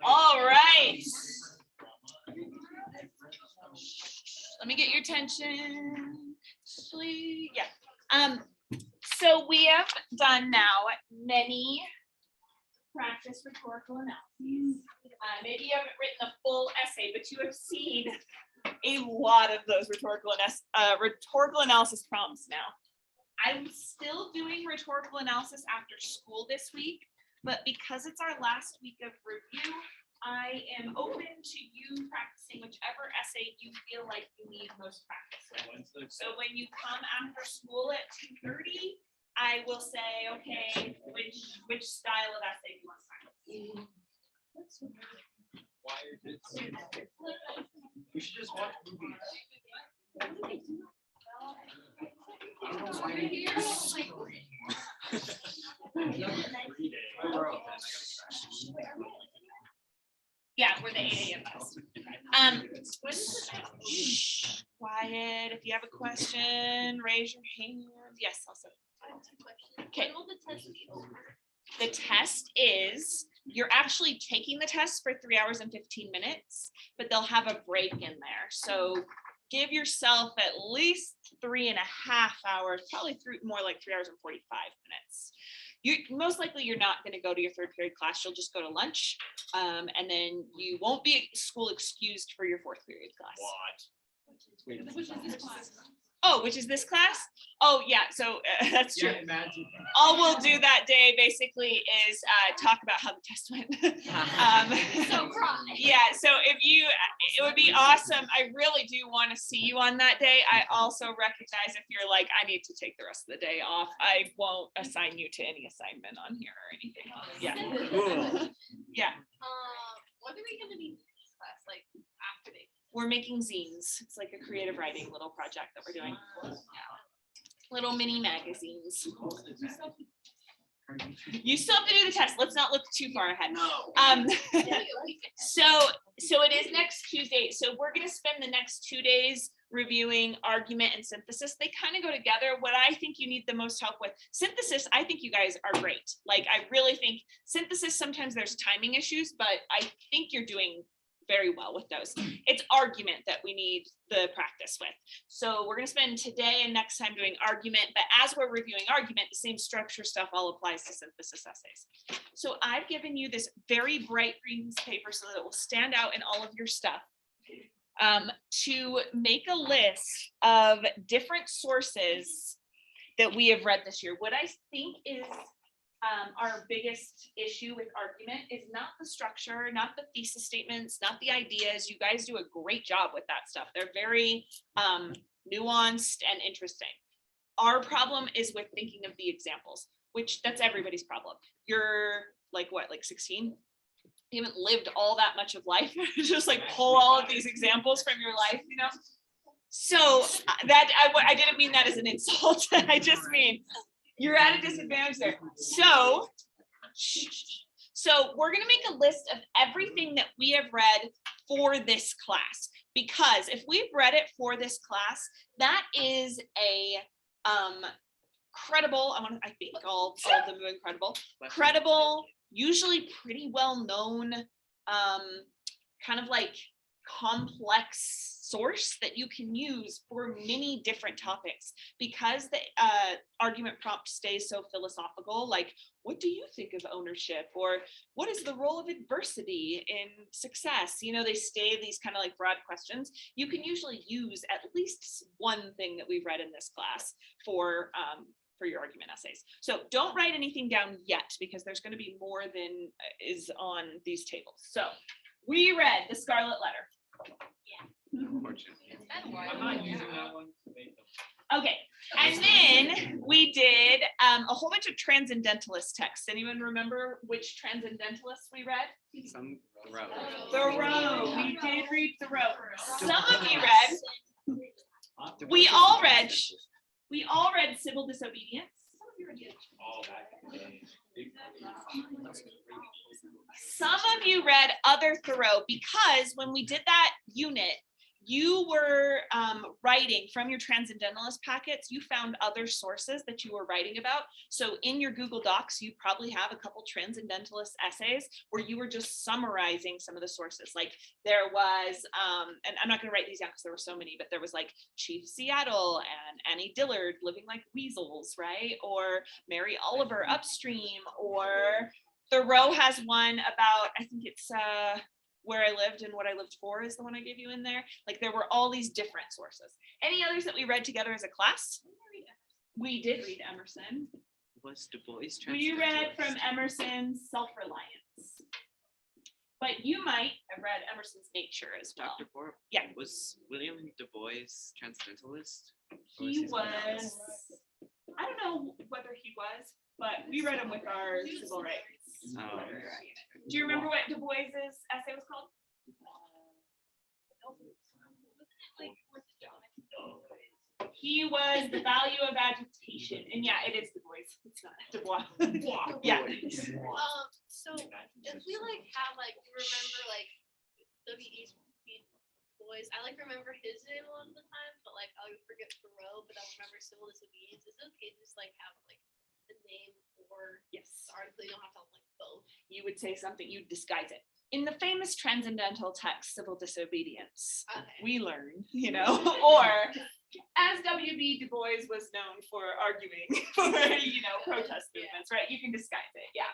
All right. Let me get your attention. Please. Yeah. So we have done now many practice rhetorical analyses. Maybe you haven't written a full essay, but you have seen a lot of those rhetorical analysis prompts now. I'm still doing rhetorical analysis after school this week, but because it's our last week of review, I am open to you practicing whichever essay you feel like you need most practice with. So when you come after school at 2:30, I will say, okay, which style of essay do you want to practice? We should just watch movies. Yeah, we're the 8 a.m. bus. Shh, quiet. If you have a question, raise your hand. Yes, also. Okay. The test is, you're actually taking the test for 3 hours and 15 minutes, but they'll have a break in there. So give yourself at least 3.5 hours, probably more like 3 hours and 45 minutes. Most likely you're not going to go to your third period class. You'll just go to lunch, and then you won't be school excused for your fourth period class. What? Which is this class? Oh yeah, so that's true. Yeah, imagine. All we'll do that day basically is talk about how the test went. So cry. Yeah, so it would be awesome. I really do want to see you on that day. I also recognize if you're like, I need to take the rest of the day off, I won't assign you to any assignment on here or anything. Yeah. Cool. Yeah. What are we gonna be in this class like after they? We're making zines. It's like a creative writing little project that we're doing. Yeah. Little mini magazines. You still have to do the test. Let's not look too far ahead. No. So it is next Tuesday. So we're going to spend the next 2 days reviewing argument and synthesis. They kind of go together. What I think you need the most help with synthesis, I think you guys are great. Like, I really think synthesis, sometimes there's timing issues, but I think you're doing very well with those. It's argument that we need the practice with. So we're going to spend today and next time doing argument, but as we're reviewing argument, the same structure stuff all applies to synthesis essays. So I've given you this very bright green piece of paper so that it will stand out in all of your stuff, to make a list of different sources that we have read this year. What I think is our biggest issue with argument is not the structure, not the thesis statements, not the ideas. You guys do a great job with that stuff. They're very nuanced and interesting. Our problem is with thinking of the examples, which that's everybody's problem. You're like, what, like 16? You haven't lived all that much of life. Just like pull all of these examples from your life, you know? So that I didn't mean that as an insult. I just mean, you're at a disadvantage there. So we're going to make a list of everything that we have read for this class, because if we've read it for this class, that is a credible, I think all of them are credible, usually pretty well known, kind of like complex source that you can use for many different topics, because the argument prompt stays so philosophical, like, what do you think of ownership, or what is the role of adversity in success? You know, they stay these kind of like broad questions. You can usually use at least one thing that we've read in this class for your argument essays. So don't write anything down yet, because there's going to be more than is on these tables. So we read The Scarlet Letter. I'm not using that one. Okay, and then we did a whole bunch of transcendentalist texts. Anyone remember which transcendentalists we read? Thoreau. We did read Thoreau. Some of you read. We all read Civil Disobedience. Some of you read. Some of you read other Thoreau, because when we did that unit, you were writing from your transcendentalist packets, you found other sources that you were writing about. So in your Google Docs, you probably have a couple transcendentalist essays where you were just summarizing some of the sources. Like there was, and I'm not going to write these down because there were so many, but there was like Chief Seattle and Annie Dillard, Living Like Weasels, right? Or Mary Oliver, Upstream, or Thoreau has one about, I think it's Where I Lived and What I Lived For is the one I gave you in there. Like there were all these different sources. Any others that we read together as a class? We did read Emerson. Was Du Bois We read from transcendentalist? Emerson's Self-Reliance. But you might have read Emerson's Nature as well. Dr. Borp? Yeah. Was William Du Bois transcendentalist? Or He someone else? was, I don't know whether he was, but we read him with our civil rights. Oh. Do you remember what Du Bois's essay was called? He was The Value of Agitation, and yeah, it is Du Bois. It's not Du Bois. Yeah. So if we like have like remember like W.E. Boys, I like remember his name a lot of the time, but like I would forget Thoreau, but I remember civil disobedience. Is it okay to just like have like the name or Yes. the article? You don't have to have like both. You would say something, you disguise it. In the famous transcendental text, Civil Disobedience, Okay. we learn, or as W.B. Du Bois was known for arguing for, protest movements, right? You can disguise it, yeah.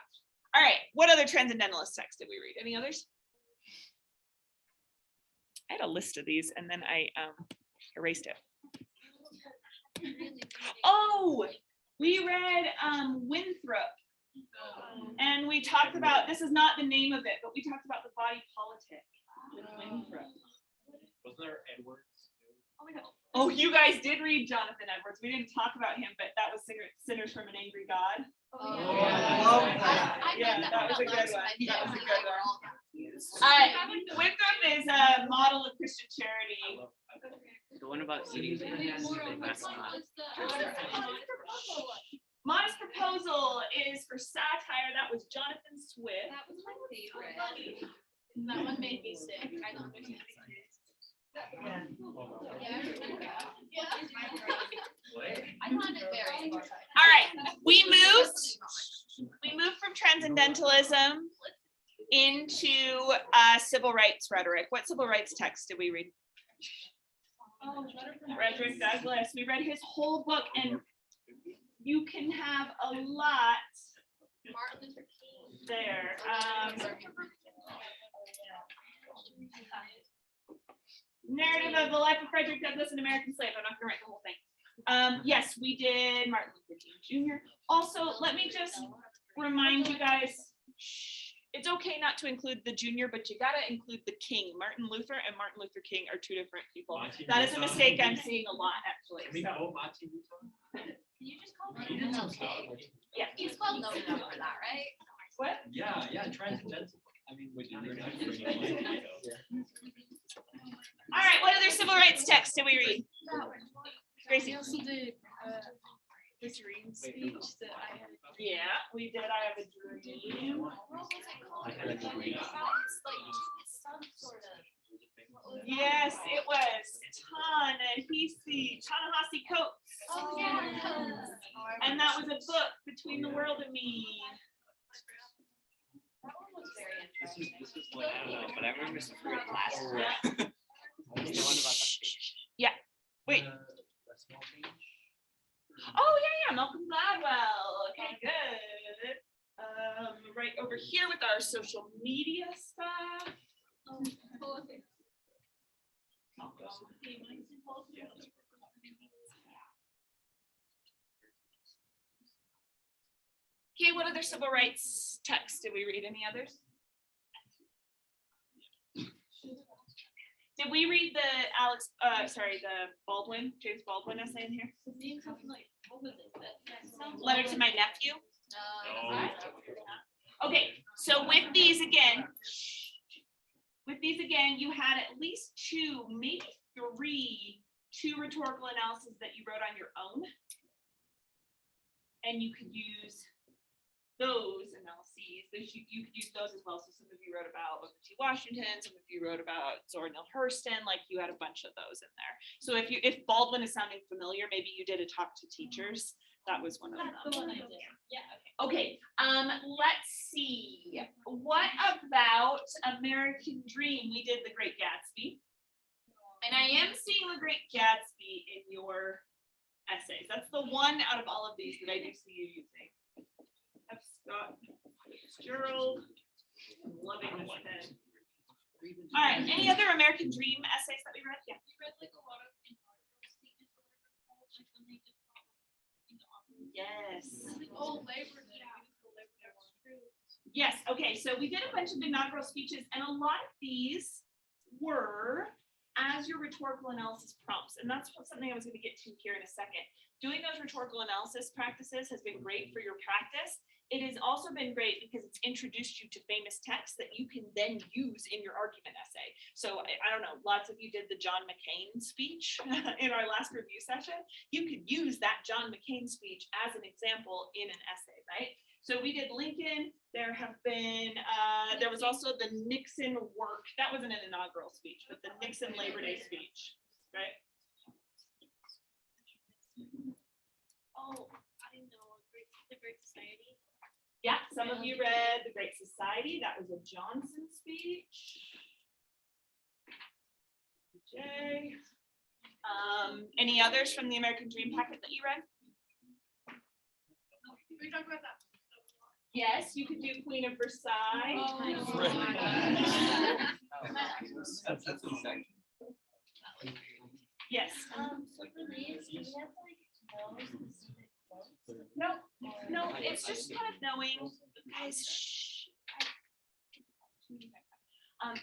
All right, what other transcendentalist text did we read? Any others? I had a list of these and then I erased it. Oh, we read Winthrop. And we talked about, this is not the name of it, but we talked about the body politic with Winthrop. Was there Edwards? Oh, you guys did read Jonathan Edwards. We didn't talk about him, but that was Sinners from an Angry God. Oh, yeah. Love that. I Yeah, read that was a about good lunch one. and I That was a did, good and we're one. all confused. Winthrop is a model of Christian charity. The one about eating that's not. Modest Proposal is for satire. That was Jonathan Swift. That was my favorite. That one made me sick. I don't understand. Yeah, I remember that. Yeah. I found it very. All right, we moved from transcendentalism into civil rights rhetoric. What civil rights text did we read? Frederick Douglass. We read his whole book, and you can have a lot Martin Luther King. there. Narrative of the Life of Frederick Douglass, an American Slave. I'm not gonna write the whole thing. Yes, we did Martin Luther King Jr. Also, let me just remind you guys, it's okay not to include the junior, but you gotta include the king. Martin Luther and Martin Luther King are two different people. That is a mistake I'm seeing a lot, actually. Can we vote Martin Luther? Can you just call He did some him? stuff. Yeah. He's well known enough for that, right? What? Yeah, transcendental. I mean, we All right, what other civil rights text did we read? Gracie? The dream speech that I had. Yeah, we did. I Have a Dream. What was it called? I had a dream. It's like some sort of. Yes, it was Ta-Nehisi Coates. Oh, yeah. And that was a book, Between the World and Me. That one was very This interesting. is one I don't know, but I remember some from class. Yeah. The one about the Wait. Oh, yeah, Malcolm Gladwell. Okay, good. Right over here with our social media stuff. Okay, what other civil rights texts did we read? Any others? Did we read the the Baldwin, James Baldwin essay in here? His name's something like, what was it? That sounds Letter to my nephew. No. Okay, so with these again, you had at least two, maybe two rhetorical analyses that you wrote on your own. And you could use those analyses, you could use those as well. So some of you wrote about Booker T. Washington, some of you wrote about Zora Neale Hurston, like you had a bunch of those in there. So if Baldwin is sounding familiar, maybe you did a talk to teachers. That was one of them. Yeah, Okay, okay. let's see. What about American Dream? We did The Great Gatsby. And I am seeing The Great Gatsby in your essays. That's the one out of all of these that I do see you using. F. Scott Fitzgerald. I'm loving this pen. All right, any other American Dream essays that we read? Yeah. You read like a lot of inaugural statements or whatever it's called, like when they just got, like, in the office. Yes. Oh, Labor Day. Labor Day was true. Yes, okay, so we did a bunch of inaugural speeches, and a lot of these were as your rhetorical analysis prompts, and that's something I was going to get to here in a second. Doing those rhetorical analysis practices has been great for your practice. It has also been great because it's introduced you to famous texts that you can then use in your argument essay. So I don't know, lots of you did the John McCain speech in our last review session. You could use that John McCain speech as an example in an essay, right? So we did Lincoln. There have been, there was also the Nixon work. That wasn't an inaugural speech, but the Nixon Labor Day speech, right? Oh, I didn't know. The Great Society. Yeah, some of you read The Great Society. That was a Johnson speech. Jay. Any others from the American Dream packet that you read? We talked about that. Yes, you could do Queen of Versailles. That's insane. Yes. So for these, do we have to like know specific quotes? No, it's just kind of knowing, guys, shh.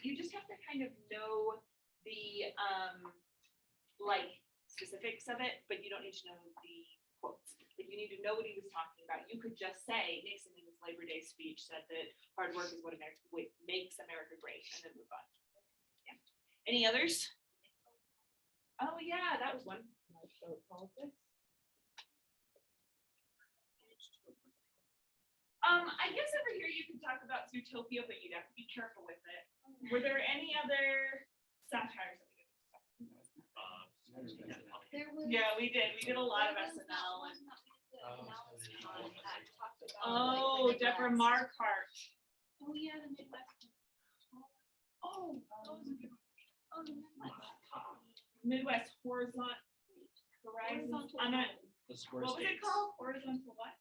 You just have to kind of know the, like specifics of it, but you don't need to know the quotes. Like you need to know what he was talking about. You could just say Nixon in his Labor Day speech said that hard work is what makes America great, and then move on. Yeah. Any others? Oh yeah, that was one. I guess over here you can talk about Zootopia, but you'd have to be careful with it. Were there any other satires that we did? There was. Yeah, we did. We did a lot of there was that SNL. one that we did the analysis on that talked about, Oh, like, the Deborah Midwest. Marquardt. Oh, yeah, the Midwest. Oh, Oh, the Midwest. Midwest horizontal. Horizon. I'm not. What was it called? Horizontal what?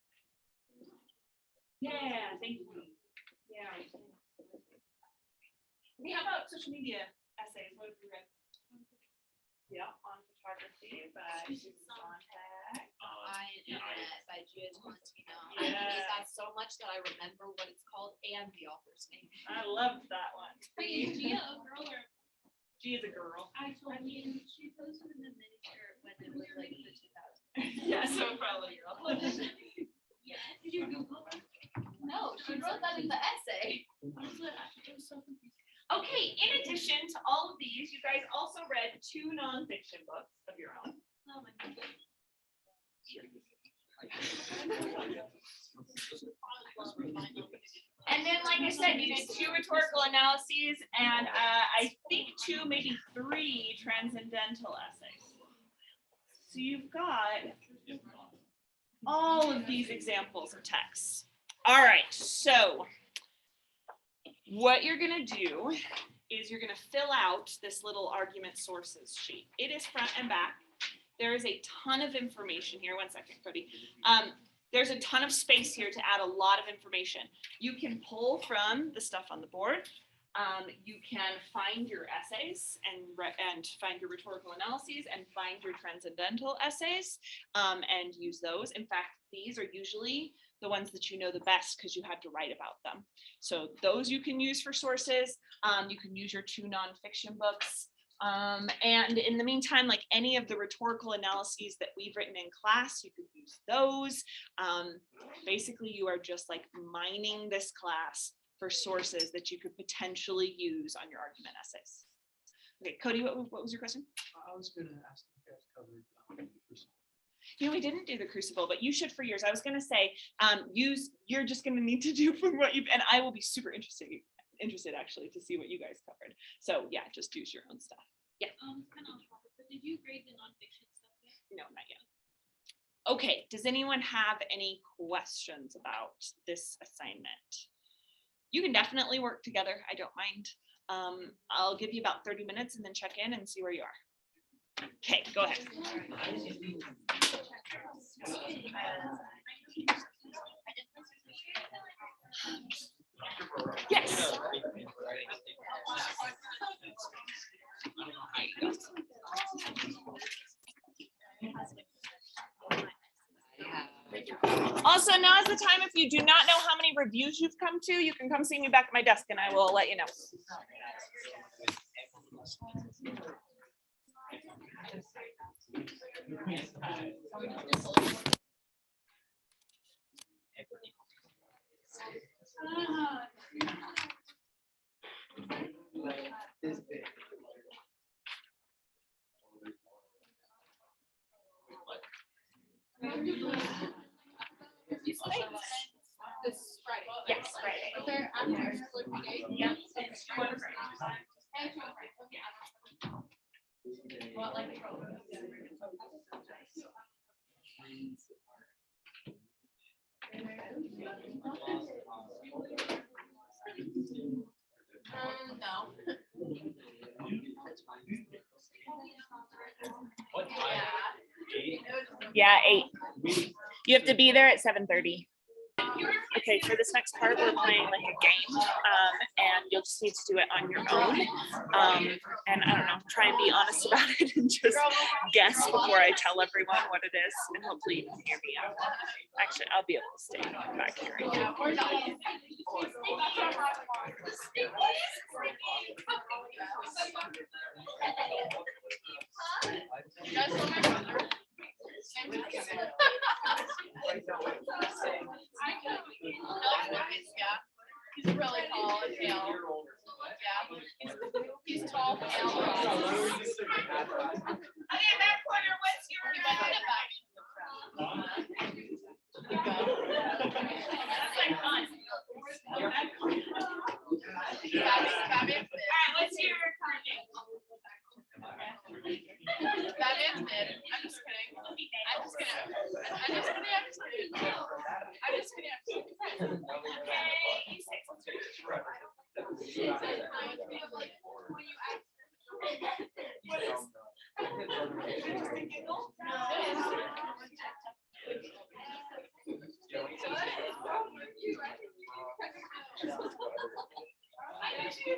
Yeah, thank you. Yeah. Okay, how about social media essays? What have you read? Yeah, on photography by Susan Sontag. Internet by Gia Tolentino. Yes. I hate that so much that I remember what it's called and the author's name. I loved that one. Wait, is Gia a girl or? She is a girl. I mean, she posted in the miniskirt when it was like the 2000s. Yeah, so probably a girl. Yeah. Did you Google her? No, she wrote that in the essay. It was so confusing. Okay, in addition to all of these, you guys also read 2 nonfiction books of your own. Oh my God. And then, like I said, you did 2 rhetorical analyses and I think 2, maybe 3 transcendental essays. So you've got all of these examples of texts. All right, so what you're gonna do is you're gonna fill out this little argument sources sheet. It is front and back. There is a ton of information here. One second, Cody. There's a ton of space here to add a lot of information. You can pull from the stuff on the board. You can find your essays and find your rhetorical analyses and find your transcendental essays and use those. In fact, these are usually the ones that you know the best because you had to write about them. So those you can use for sources. You can use your 2 nonfiction books. And in the meantime, like any of the rhetorical analyses that we've written in class, you could use those. Basically, you are just like mining this class for sources that you could potentially use on your argument essays. Okay, Cody, what was your question? I was gonna ask if you guys covered. we didn't do the Crucible, but you should for yours. I was gonna say, you're just gonna need to do from what you've, and I will be super interested actually to see what you guys covered. So yeah, just use your own stuff. Kind of off topic, but did you grade the nonfiction stuff yet? No, not yet. Okay, does anyone have any questions about this assignment? You can definitely work together. I don't mind. I'll give you about 30 minutes and then check in and see where you are. Okay, go ahead. Yes. Also, now is the time, if you do not know how many reviews you've come to, you can come see me back at my desk and I will let you know. This Friday. Yes, Friday. But they're after school today. Yeah. What, like? No. Yeah, 8. You have to be there at 7:30. Okay, for this next part, we're playing like a game, and you'll just need to do it on your own. And I don't know, try and be honest about it and just guess before I tell everyone what it is, and hopefully you can hear me out. Actually, I'll be able to stay back here. You guys know my brother? Yeah. He's really tall and pale. Yeah. He's tall, pale. Okay, back corner, what's your That's like fun. All right, what's your card name? Batman's mid. I'm just kidding. I'm just kidding. I'm just kidding. I'm just kidding. Okay, 6.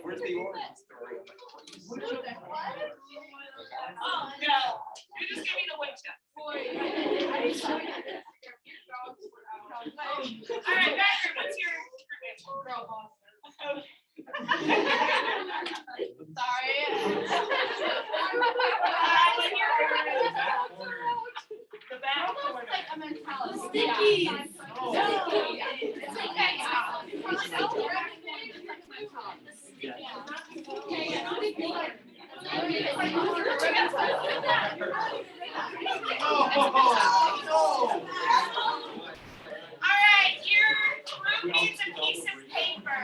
Where's the origin story? Oh, no, you just give me the wait stuff. All right, Patrick, what's your girl boss? Sorry. The back corner. Like a mentality. Stickies. Yeah. It's like that. All right, your group needs a piece of paper.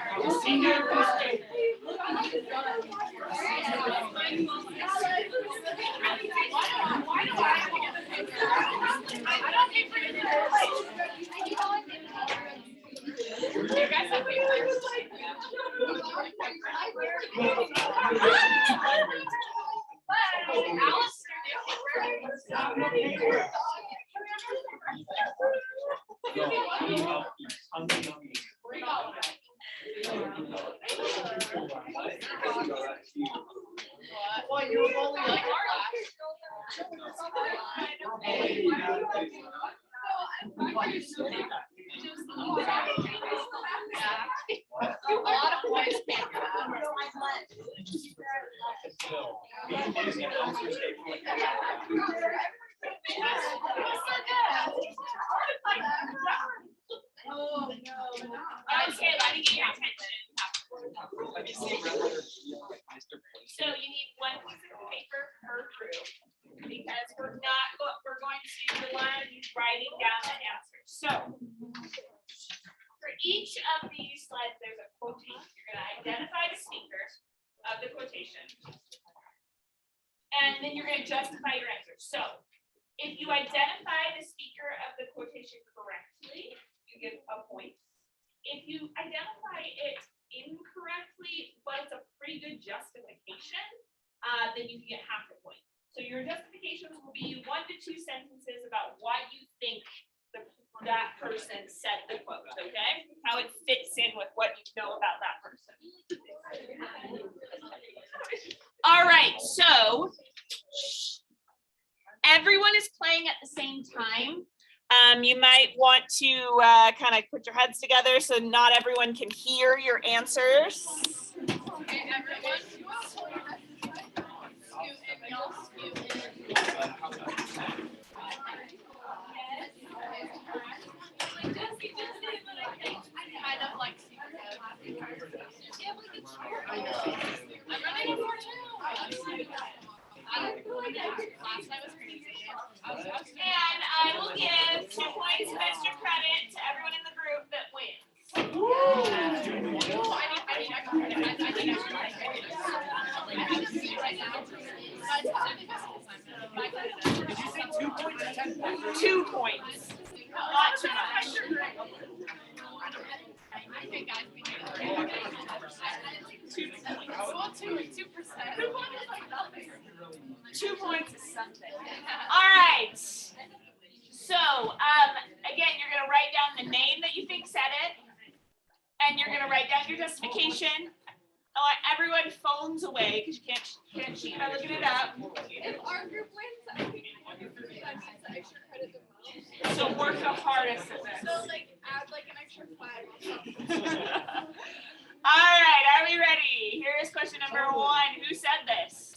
You guys have papers? Well, you were only like a lot of boys can't do Oh, no. Okay, let me get your attention. So you need one piece of paper per group, because we're going to rely on For each of these slides, there's a quotation. You're gonna identify the speaker of the quotation. And then you're gonna justify your answer. So if you identify the speaker of the quotation correctly, you get a point. If you identify it incorrectly, but it's a pretty good justification, then you can get half a point. So your justifications will be 1 to 2 sentences about why you think that person said the quote, okay? How it fits in with what you know about that person. All right, so everyone is playing at the same time. You might want to kind of put your heads together so not everyone can hear your answers. Okay, everyone. Scoot in, y'all scoot in. Kind of like secret code. Yeah, we can cheer. I'm running a 4-2. Last night was crazy. And I will give 2 points of extra credit to everyone in the group that wins. I need extra credit. I need extra credit. I have a seat right now. Did you say 2 points or 10 points? 2 points. Not too much. Okay, guys, we need it. 2 points. Well, 2%. 2 points is something. All right. So, again, you're gonna write down the name that you think said it, and you're gonna write down your justification. I want everyone phones away because you can't cheat by looking it up. If our group wins, I think the extra credit the most. So work the hardest at this. So like add like an extra 5. All right, are we ready? Here is question number 1. Who said this?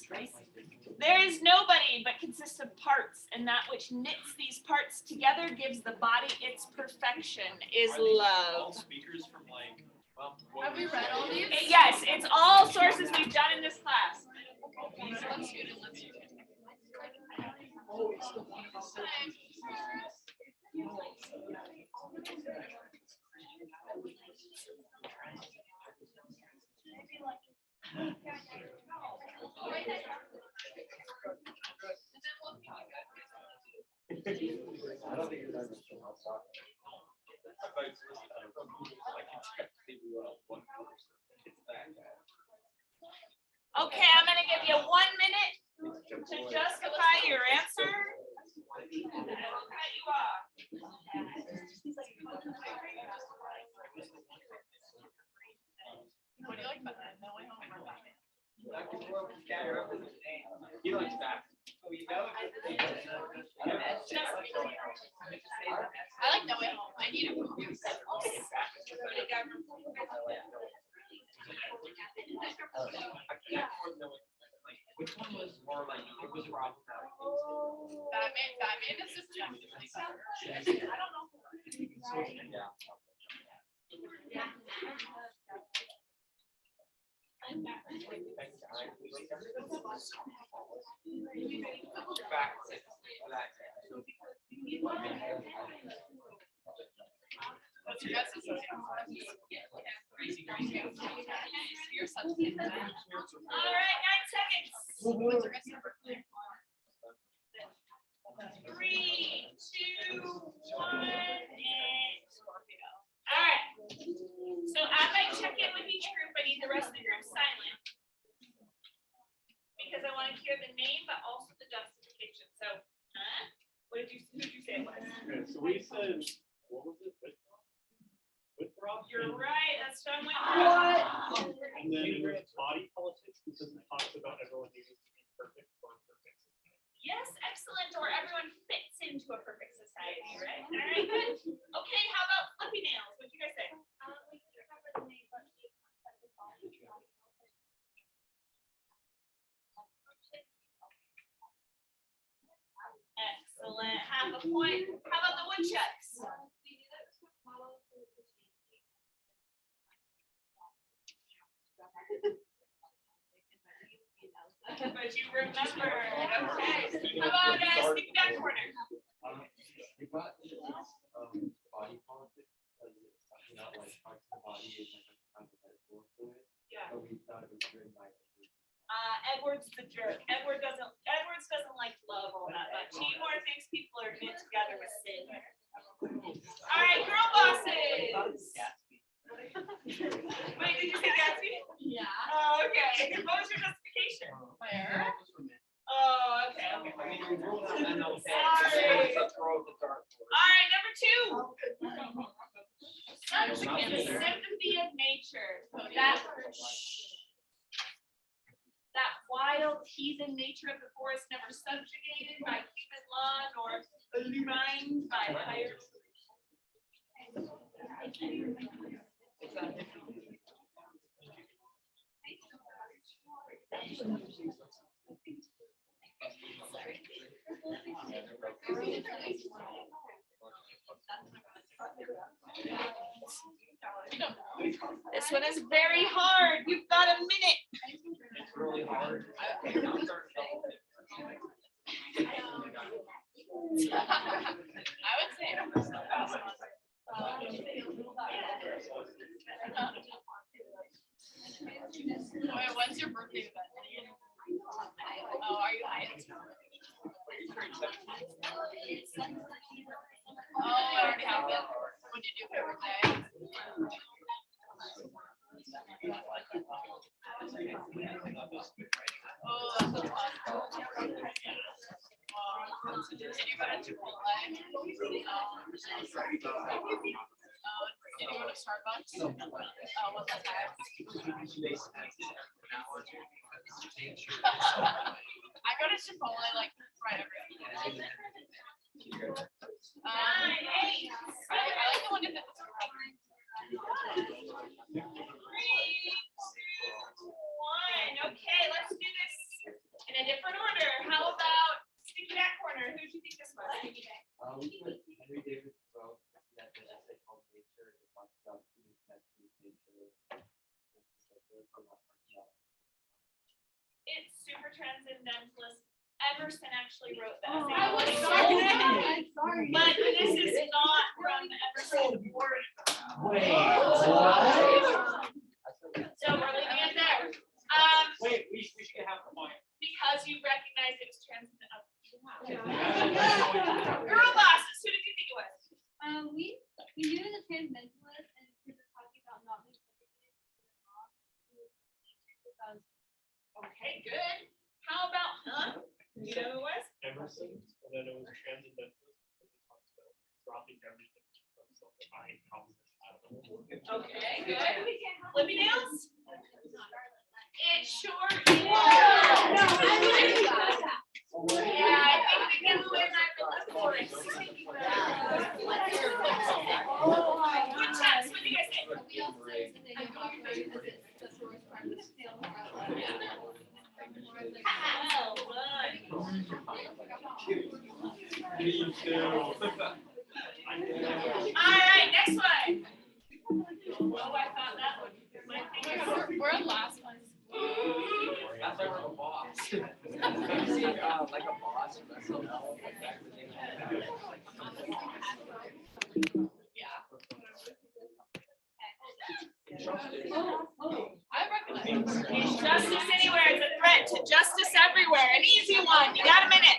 There is nobody but consists of parts, and that which knits these parts together gives the body its perfection is All love. speakers from like, well. Have we read all these? Yes, it's all sources we've done in this class. Let's shoot it. Let's shoot it. I don't think it's ever been outside. Okay, I'm gonna give you 1 minute to justify your answer. And I will cut you off. What do you like about that? No Way Home or Batman? He likes that. Oh, you know? I like No Way Home. I need it. Which one was more like, it was Rob? Batman is just genuinely better. I don't know. What's your guess? You're such a good guy. All right, 9 seconds. What's your guess number? 3, 2, 1, and Scorpio. All right. So as I check in with each group, I need the rest of the group silent. Because I want to hear the name, but also the justification. So, who did you say it was? Okay, so we said, what was it? Withdraw? You're right, that's what I went with. And then it was body politics because it talks about everyone needing to be perfect for a perfect society. Yes, excellent. Or everyone fits into a perfect society, right? All right, good. Okay, how about flippy nails? What'd you guys say? Excellent. Half a point. How about the woodchucks? But you remember. Okay. How about sticky duck corner? We got body politics. Edward's the jerk. Edwards doesn't like love all that much. He more thinks people are knit together with sin. All right, girl bosses. Wait, did you say Gatsby? Yeah. Oh, okay. What was your justification? Where? Oh, okay. Sorry. All right, number 2. Sympathy of nature. That wild heathen nature of the forest, never subjugated by human law nor illumined by higher. This one is very hard. You've got a minute. It's really hard. I would say. Wait, when's your birthday event? Oh, are you high? Oh, it already happened. When did you do your birthday? Oh, that's so fun. Did you go to Chipotle? Did you go to Starbucks? Oh, what was that? I go to Chipotle like right every week. 9, 8, I like the one that fits. 3, 2, 1. Okay, let's do this in a different order. How about Sticky Back Corner? Who do you think this was? Henry David Thoreau, that essay called Nature, it talks about human connection with nature. It's super transcendentalist. Emerson actually wrote that. I was sorry. But this is not from Emerson or. Wait, So we're leaving it there. Wait, we should have a point. Because you recognize it was transcendental. Girl bosses, who did you think it was? We knew the transcendentalist and we were talking about not being subjugated to the law. Okay, good. How about, do you know who it was? Emerson, and then it was transcendentalist. Because it talks about dropping everything from self-defined proposition. Okay, good. Flippy nails? It sure is. No, I like that. Yeah, I think the giveaway might be the forest. Good chance, what do you guys think? We also said that you got very because it's the source part of the sale. Me too. All right, next one. Oh, I thought that would be my favorite. We're last one. That's like a boss. Have you seen like a boss? I recognize. Is justice anywhere is a threat to justice everywhere. An easy one. You got a minute.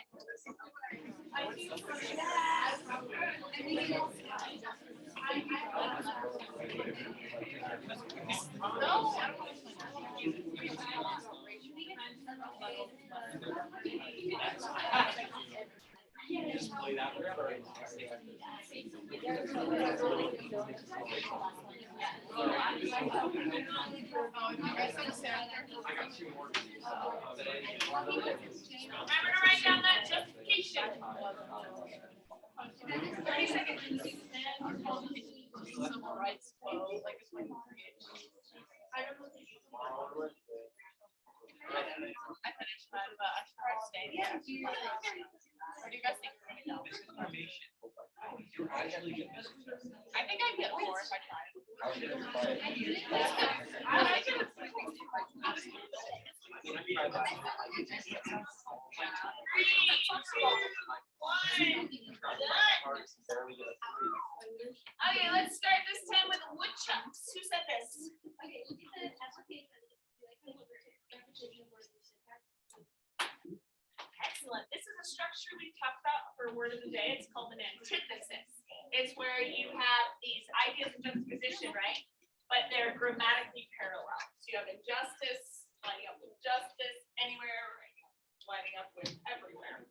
Remember to write down that justification. 30 seconds. Civil rights quote, like it's like I don't know. I finished mine, but I should try to stay. What do you guys think? I think I'd get 4 if I tried. I like it. Okay, let's start this time with woodchucks. Who said this? Okay, look at the application. Like the repetition of words and syntax. word of the day. It's called an antithesis. It's where you have these ideas of juxtaposition, right? But they're grammatically parallel. So you have injustice lining up with justice anywhere, lining up with everywhere.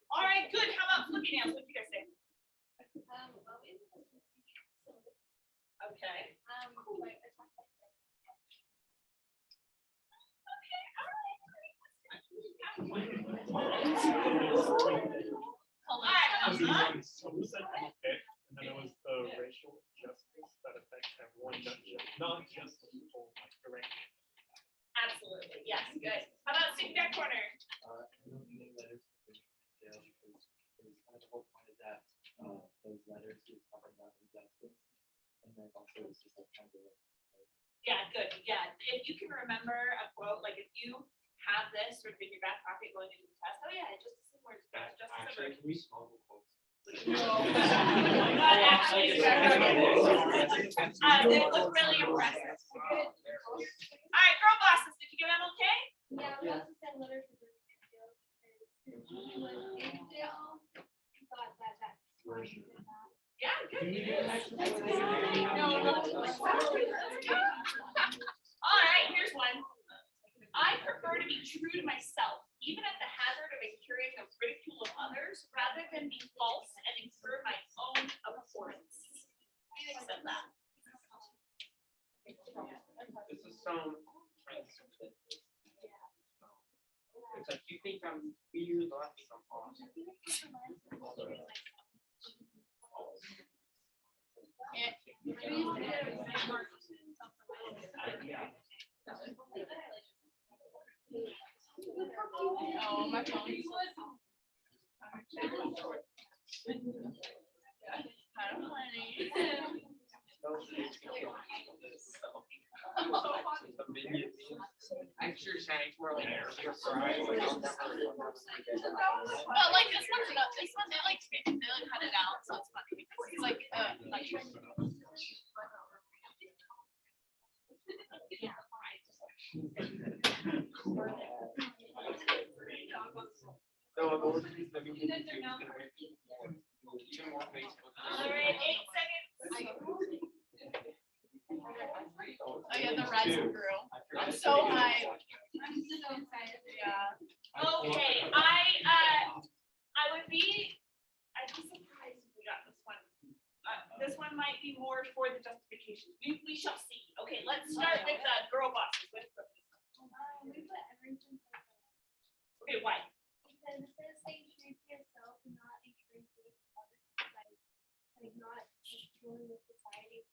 All right, good. How about flippy nails? What do you guys think? Okay. All right. Some said okay, and then there was the racial justice that affects everyone, not just the people like directly. Absolutely. Yes. Good. How about sitting back corner? I don't think the letters are very detailed because kind of the whole point of that, those letters is talking about injustice. And then also it's just like kind of Yeah. Good. Yeah. If you can remember a quote, like if you have this sort of in your back pocket going into the test, oh yeah, just some words. Justice of actually, can we smuggle quotes? Not actually. They look really impressive. All right, girl bosses, did you get them okay? Yeah, we also sent letters to the because he was in jail. He thought that's why he did that. Yeah, good. All right, here's one. I prefer to be true to myself, even at the hazard of incurring the ridicule of others, rather than be false and incur my own abhorrence. What do you think of that? This is some. It's like you think I'm weird, I think I'm awesome. Oh, my phone. Kind of funny. Exercise more like your fries. But like this one's not, this one they like cut it out, so it's funny. It's like So I'm going to use the meeting. Two more Facebook. All right, 8 seconds. oh yeah, the rising girl. I'm so hyped. I'm so excited. Yeah. Okay, I'd be surprised if we got this one. This one might be more for the justification. We shall see. Okay, let's start with girl bosses. We put everything. Okay, why? Because it says stay true to yourself, not encourage others, like not join with society.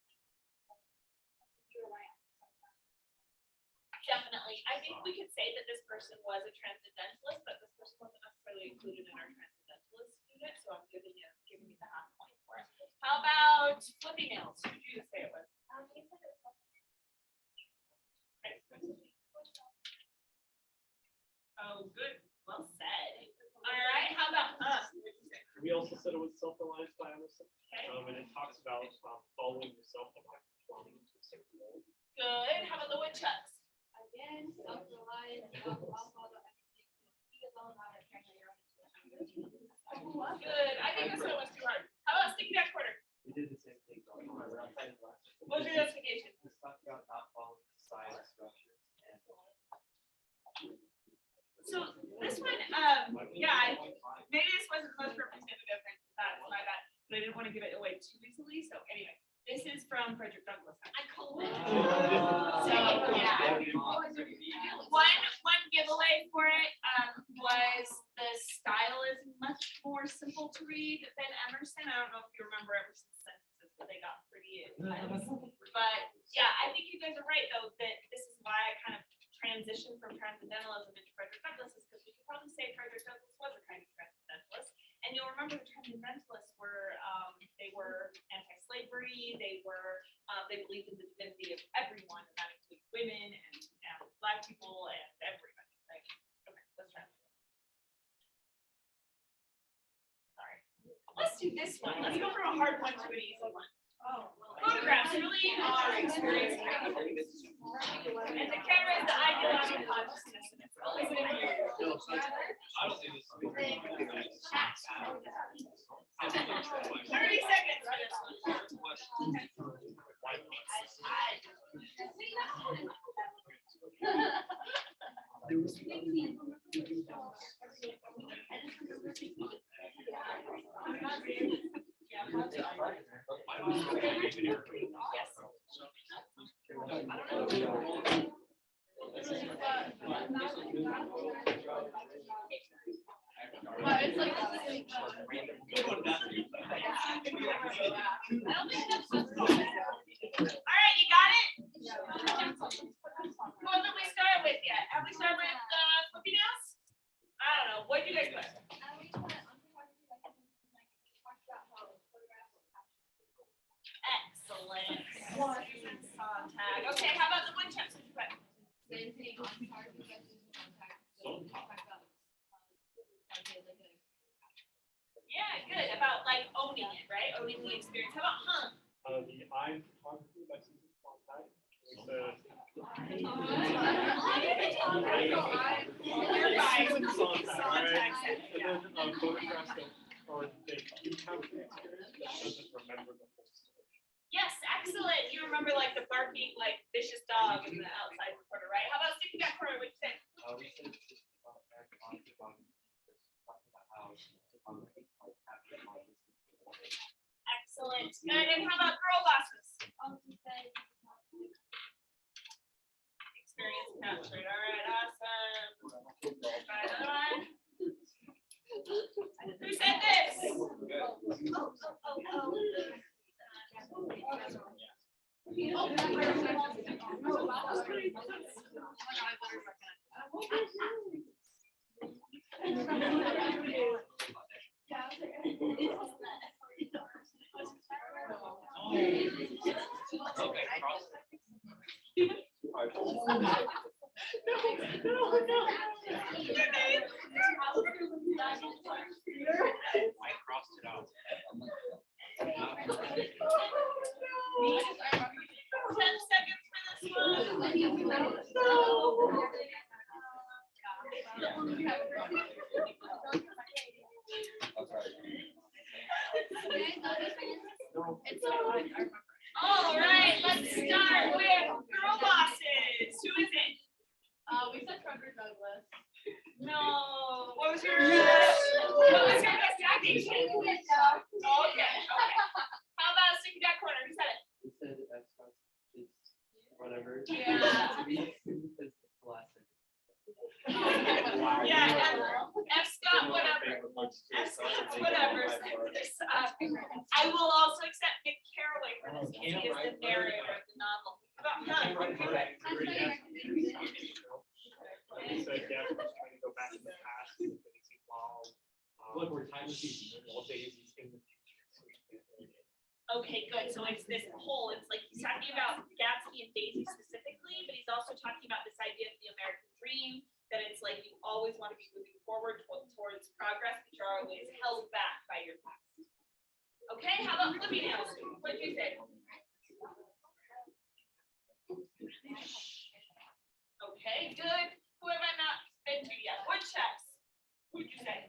You rely on someone. Definitely. I think we could say that this person was a transcendentalist, but this person wasn't necessarily included in our transcendentalist unit, so I'm giving you the half point for it. How about flippy nails? Who did you say it was? He said it was something. Oh, good. Well said. All right. How about We also said it was self-reliance by Emerson. Okay. And it talks about following yourself and not conforming to a certain role. Good. How about the woodchucks? Again, self-reliance, blah, blah, blah, blah, everything. He is all about it. Good. I think this one was too hard. How about sticky back quarter? We did the same thing. What was your justification? This talked about not following societal structures and. So this one, yeah, maybe this wasn't the most representative, and that's my bad, but I didn't want to give it away too easily. So anyway, this is from Frederick Douglass. I called it. So yeah, one giveaway for it was the style is much more simple to read than Emerson. I don't know if you remember Emerson's sentences, but they got pretty intense. But yeah, I think you guys are right though that this is why I kind of transitioned from transcendentalism into Frederick Douglass is because we could probably say Frederick Douglass was a kind of transcendentalist. And you'll remember the transcendentalists were they were anti-slavery, they believed in the divinity of everyone, and that includes women and Black people and everybody. Right? Okay, let's try. Sorry. Let's do this one. Let's go from a hard one to an easy one. Oh, photographs. truly are experiencing it. And the camera is the ideological consciousness. And it's always gonna be. I don't think this. 30 seconds for this one. But it's like. I don't think that's. All right, you got it? Who did we start with yet? Have we started with Flippy Nails? I don't know. What did you guys put? Excellent. Sontag. Okay, how about the wood chips? What did you put? Yeah, good. About like owning it, right? Owning the experience. How about The eye photography by Susan Sontag. It's Susan Sontag, right? And then photographs that are they do capture the experience, but doesn't remember the whole story. Yes, excellent. You remember like the barking, like vicious dog in the outside corner, right? How about sticking that corner? What you say? We said this is on American talking about how photography is like capturing all this. Excellent. Good. And how about girl bosses? Experience captured. All right, awesome. Try another one. Who said this? I crossed it out. 10 seconds for this one. All right, let's start with girl bosses. Who is it? We said Trevor Douglas. No. What was your best acting? Okay. How about sticking that corner? Who said it? We said it's whatever. Yeah. It's the classic. Yeah, F Scott, whatever. F Scott, whatever. I will also accept Nick Carraway for this because he is the narrator of the novel. How about They said, yeah, we're trying to go back in the past. While look, we're time machine. All daisies in the future. So we can't really get. Okay, good. So it's this whole, it's like he's talking about Gatsby and Daisy specifically, but he's also talking about this idea of the American dream, that it's like you always want to be moving forward towards progress, but you're always held back by your past. Okay, how about Flippy Nails? What did you say? Okay, good. Who have I not been to yet? Woodchucks. Who'd you say?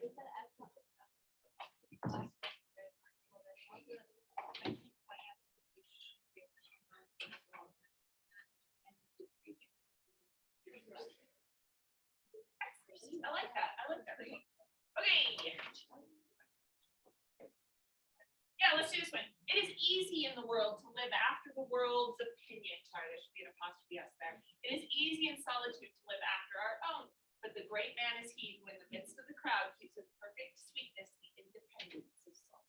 I like that. Okay. Yeah, let's do this one. It is easy in the world to live after the world's opinion. Sorry, there should be an apostrophe S there. It is easy in solitude to live after our own, but the great man is he who in the midst of the crowd keeps with perfect sweetness the independence of soul.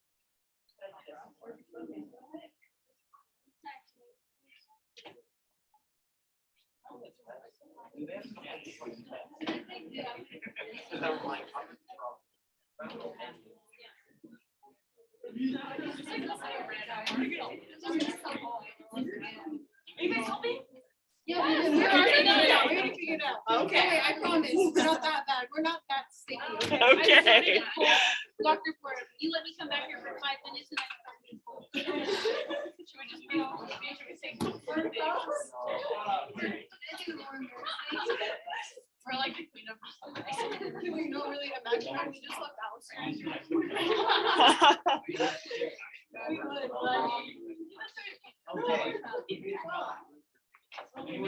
Are you guys helping? Yeah, we're gonna figure it out. Okay, I promise. We're not that bad. We're not that sticky. Okay. Dr. Ford, you let me come back here for 5 minutes and I can talk to you. Should we just go? Make sure we say confirmed names. Or like the queen of. Can we not really imagine how we just left Alice? Okay.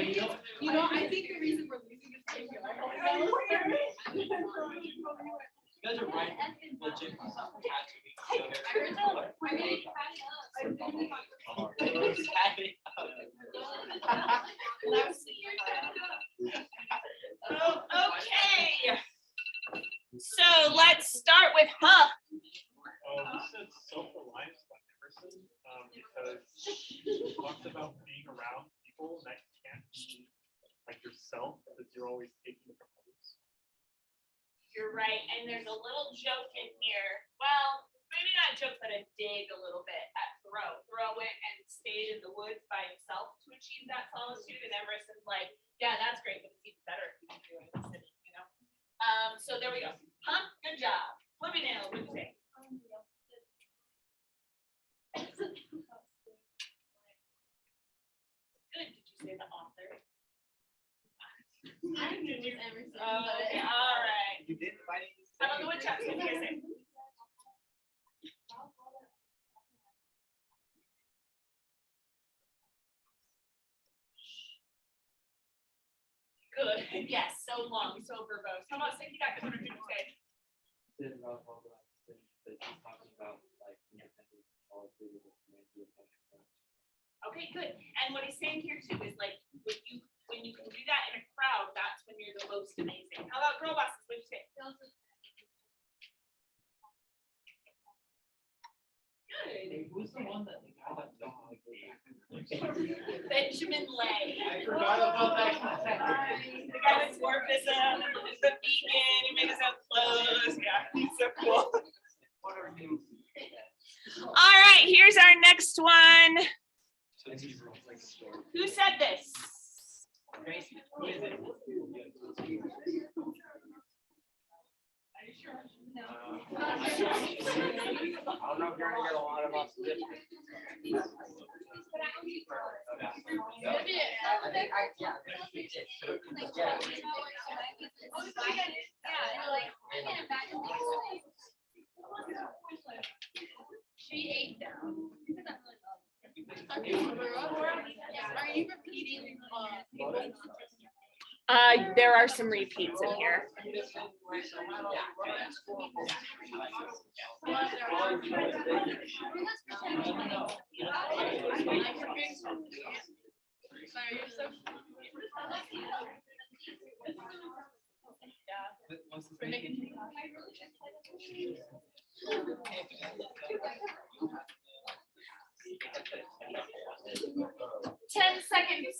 You know, I think the reason we're losing is because You guys are right, legit. I heard that. I mean, Okay. So let's start with huh. You said self-reliance by person, because it talks about being around people that can't be like yourself, because you're always taking the proposals. You're right, and there's a little joke in here. Well, maybe not joke, but a dig a little bit at Thoreau. Thoreau went and stayed in the woods by himself to achieve that solitude, and Emerson's like, yeah, that's great, but it's even better if you can do it in the city, you know? So there we go. Huh? Good job. Flippy nail, what do you think? Good. Did you say the author? I knew it was Emerson, Oh, but. okay, all right. You didn't find it. How about the woodchucks? What do you guys think? Good. Yes, so long, so verbose. How about Sticky Duck? What did you say? Did Ralph Waldo Emerson, but he's talking about like independent solitude and community of connection. Okay, good. And what he's saying here too is like when you can do that in a crowd, that's when you're the most amazing. How about girl bosses? What do you say? Good. Hey, who's the one that the guy that dog? Benjamin Lay. I forgot about that. The guy with dwarfism, the vegan, he made his own clothes. Yeah, he's so cool. All right, here's our next one. Who said this? Who is it? I don't know if you're gonna get a lot of us. She ate down. Okay, are you repeating, There are some repeats in here. Ten seconds.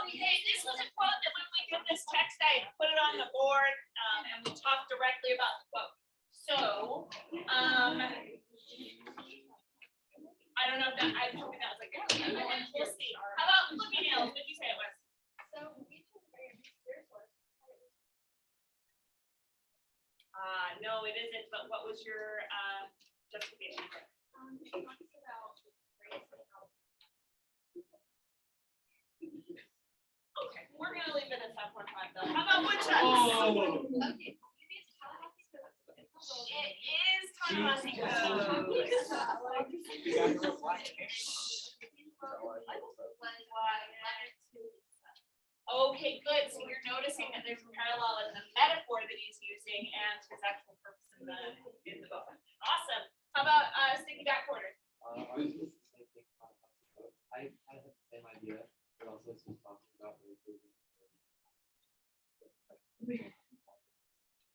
Okay, this was a quote that when we did this text, I put it on the board, and we talked directly about the quote. So, I don't know if that, I was hoping that was like, we'll see. How about Flippy Nails? What did you say it was? No, it isn't, but what was your, justification? Okay, we're gonna leave it at 5.5 though. How about woodchucks? Oh. It is Ta-Nehisi Okay, good. So you're noticing that there's a parallel in the metaphor that he's using and his actual purpose in the book. Awesome. How about Sticky Back Quarter? I was just the same thing. I kind of had the same idea, but also just talking about racism.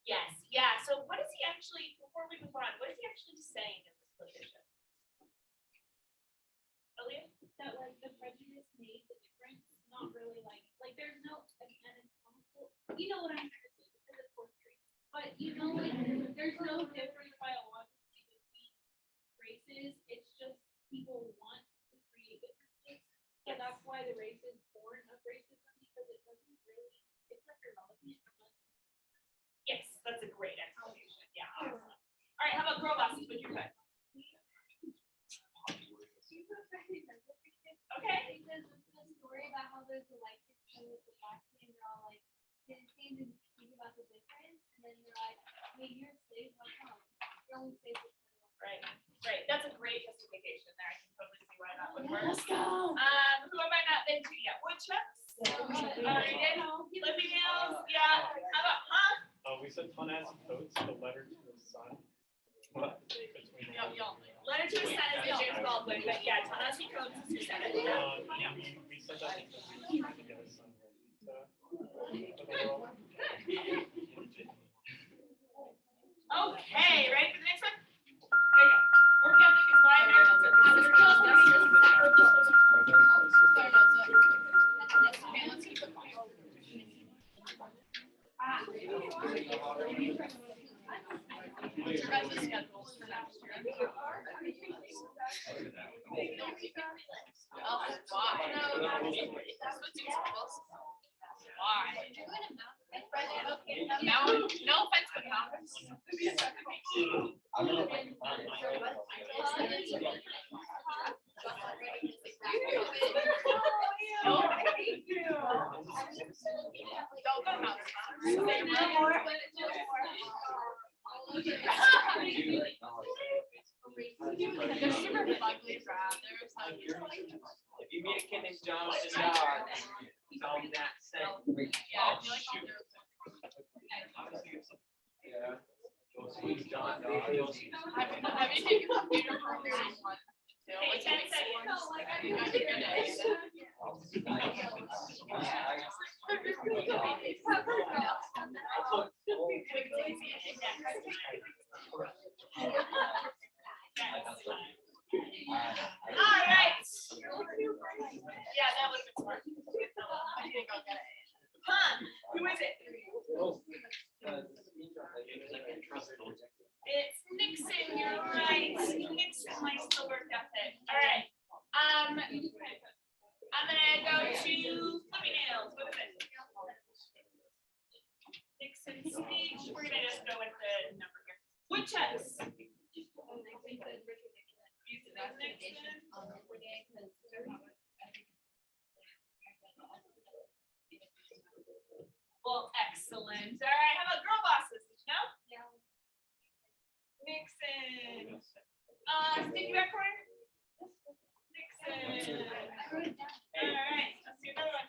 Yes, yeah. So what is he actually, before we move on, what is he actually saying in this position? Aaliyah? That like the prejudice made the difference, not really like there's no anatomical, you know what I'm trying to say, because it's poetry. But you know, like there's no difference biologically between races, it's just people want to create differences. So that's why the race is born of racism, because it doesn't really, it's like irrelevant unless how about girl bosses? What'd you put? Okay. Because it's the story about how there's the light with the black and they're all like, they seem to think about the difference, and then they're like, wait, you're a slave, how come? You're only slave for 21. Right, right. That's a great justification there. I can totally see why that would work. Let's go. Who have I not been to yet? Woodchucks? Already did. Flippy nails? Yeah. How about, huh? We said Tanaz Coates, the letter to the sun. Between Letter to a son is the James Baldwin, but yeah, Ta-Nehisi Coates is who said it. Yeah. we said that because we were trying to get a son for the world. Okay, ready for the next one? There you go. Work ethic is why Americans are positive. Okay, let's keep it going. What's your guys' schedules for next year? Oh, why? Why? No offense, but They're super ugly brothers. If you meet a kid named John with a dog, tell him that same. Yeah, I feel like Yeah. John dog. have you taken computer programming one? too? Hey, Like, 10 like, seconds. All right. Yeah, that was smart. Huh? Who is it? It's Nixon, you're right. Nixon likes to work ethic. All right. I'm gonna go to Flippy Nails. What is it? Nixon speech. We're gonna just go with the number here. Woodchucks. Well, excellent. All right. How about girl bosses? Did you know? Nixon. Sticky back corner. Nixon. All right. Let's see another one.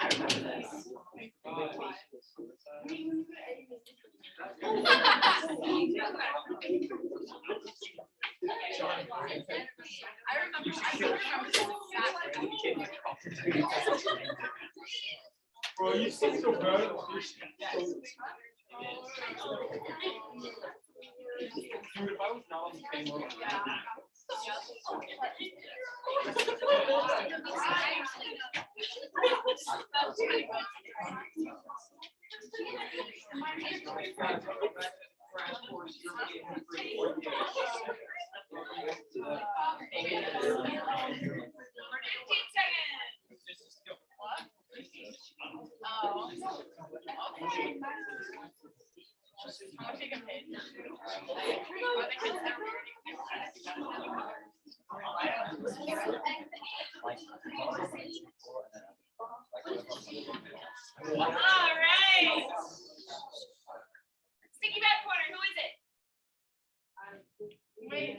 I remember this. Bro, you such a bird. Dude, if I was not on the same level. Oh. Okay. I'm gonna take a page. Are the kids that are All right. Sticky back corner. Who is it? Wait.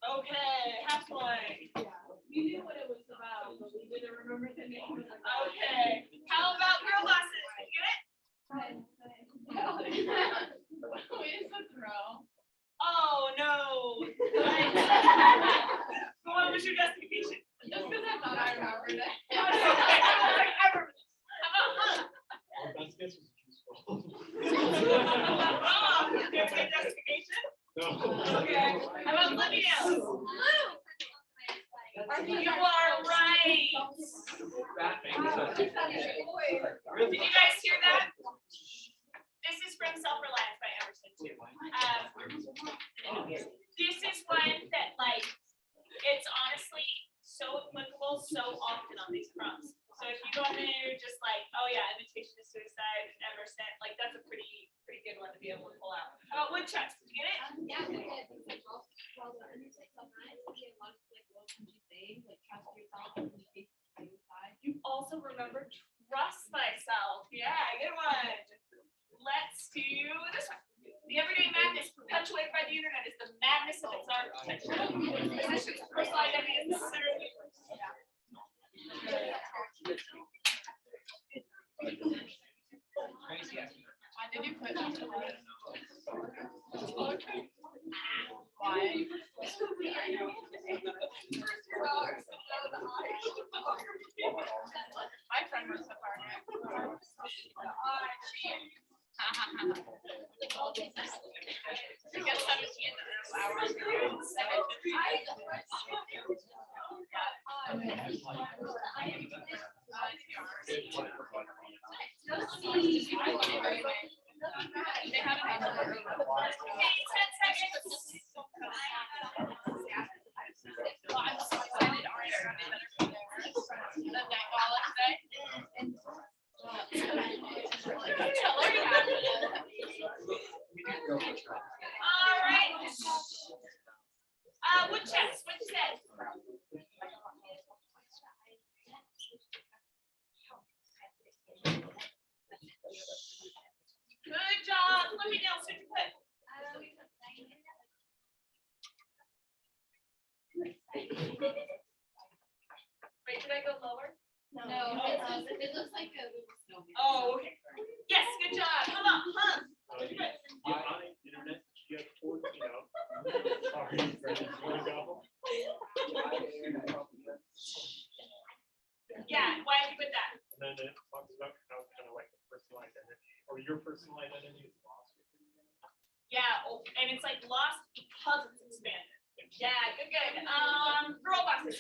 Okay, half point. We knew what it was about, but we didn't remember the name. Okay. How about girl bosses? Did you get it? Wait, it's a throw. Oh no. What was your justification? Just because I thought I remembered it. How about huh? Our best guess was juice roll. Oh, you have a good justification? No. Okay. How about Flippy Nails? You are right. Did you guys hear that? This is from Self-Reliance by Emerson too. This is one that like, it's honestly so applicable, so often on these crumbs. So if you go in there, you're just like, oh yeah, invitation to suicide, never sent, like, that's a pretty good one to be able to pull out. How about woodchucks? Did you get it? Yeah, it's like, well, the underside sometimes we get a lot of like low country sayings, like trust yourself and you face suicide. You also remember trust thyself. Yeah, good one. Let's do this one. The everyday madness perpetuated by the internet is the madness of its architecture. Personal identity is the center of the universe. Why did you put that? Why? My friend was a partner. You get 17 hours. They had another. Okay, 10 seconds. Well, I'm so excited. Are you ready that are there? The night holiday. Tell her you have it. All right. Woodchucks, what you said? Good job. Let me know. So you put. Wait, did I go lower? No, it looks like a little snowman. Oh, okay. Yes, good job. Come on, huh? On the internet, you have 14 out. Sorry, ready to go? Yeah, why did you put that? And then it talks about how kind of like the personal identity or your personal identity is lost. Yeah, oh, and it's like lost because it's expanded. Yeah, good. Girl bosses.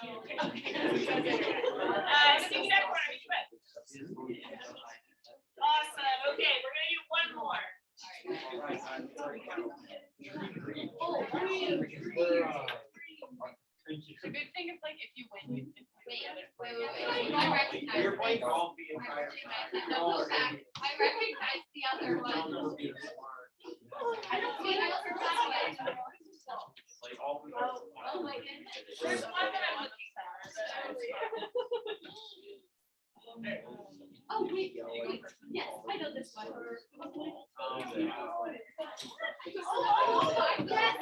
Okay. Sticky that corner, you bet. Awesome. Okay, we're gonna do one more. Thank you. The good thing is like if you win, you can play together. I recognize. You're playing golf the entire No, go back. I recognize the other one. I don't see it for that Like all the. Oh my goodness. There's one that I'm looking for. Oh, wait. Yes, I know this one. Oh, yes.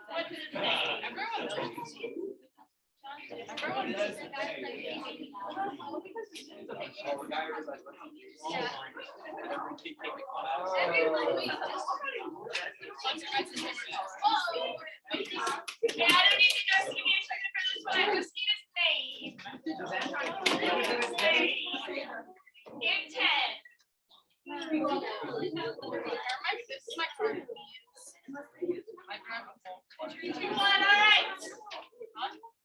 What did it say? Everyone knows. Everyone knows. What's your guys' favorite color? Yeah, I don't need to just give me a second for this one. I just need his name. Give 10. This is my card. My grandma. 2-1, all right.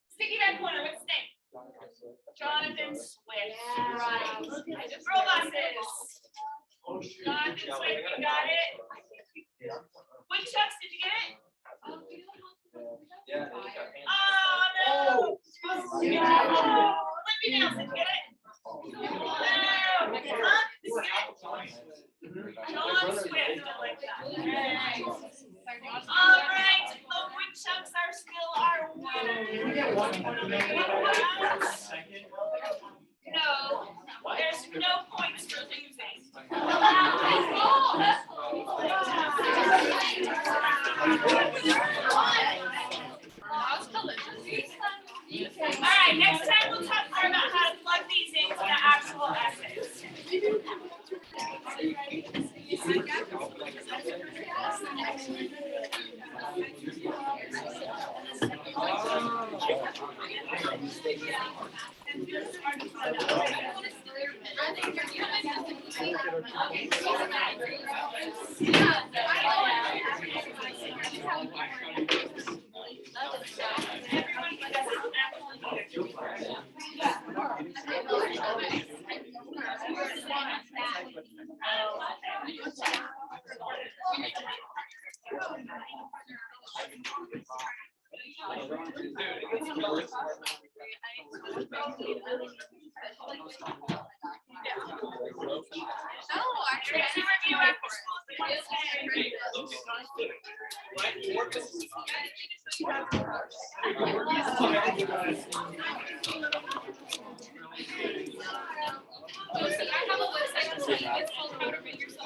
Sticky red corner, what's his name? Jonathan Swift. Right. Girl bosses. Jonathan Swift, you got it? Woodchucks, did you get it? Yeah. Oh, no. Oh, Olivia Nelson, did you get it? No. Huh? Did you get it? John Swift, I like that. All right, the woodchucks are still our winners. No, there's no points for losing. All right, next time we'll talk more about how to plug these into the actual essays. Everyone can back for it. Oh, see, I have a website, it's called How to Rate Yourself